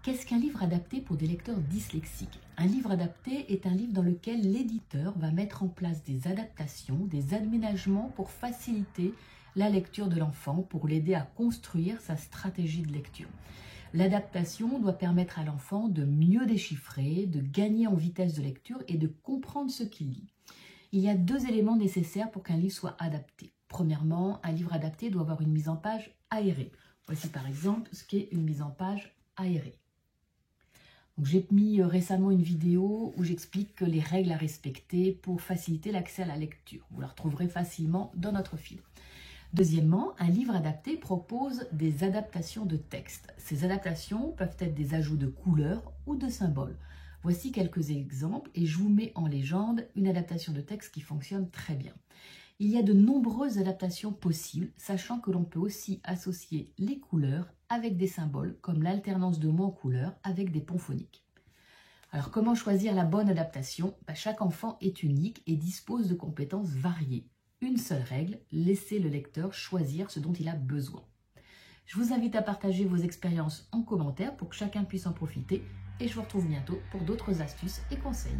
Qu'est-ce qu'un livre adapté pour des lecteurs dyslexiques? Un livre adapté est un livre dans lequel l'éditeur va mettre en place des adaptations, des aménagements pour faciliter la lecture de l'enfant, pour l'aider à construire sa stratégie de lecture. L'adaptation doit permettre à l'enfant de mieux déchiffrer, de gagner en vitesse de lecture et de comprendre ce qu'il lit. Il y a 2 éléments nécessaires pour qu'un livre soit adapté. Premièrement, un livre adapté doit avoir une mise en page aérée. Voici par exemple ce qu'est une mise en page aérée. J'ai mis récemment une vidéo où j'explique les règles à respecter pour faciliter l'accès à la lecture. Vous la retrouverez facilement dans notre fil. Deuxièmement, un livre adapté propose des adaptations de texte. Ces adaptations peuvent être des ajouts de couleurs ou de symboles. Voici quelques exemples et je vous mets en légende une adaptation de texte qui fonctionne très bien. Il y a de nombreuses adaptations possibles, sachant que l'on peut aussi associer les couleurs avec des symboles, comme l'alternance de mots en couleurs avec des ponts phoniques. Alors, comment choisir la bonne adaptation? Chaque enfant est unique et dispose de compétences variées. Une seule règle, laissez le lecteur choisir ce dont il a besoin. Je vous invite à partager vos expériences en commentaire pour que chacun puisse en profiter et je vous retrouve bientôt pour d'autres astuces et conseils.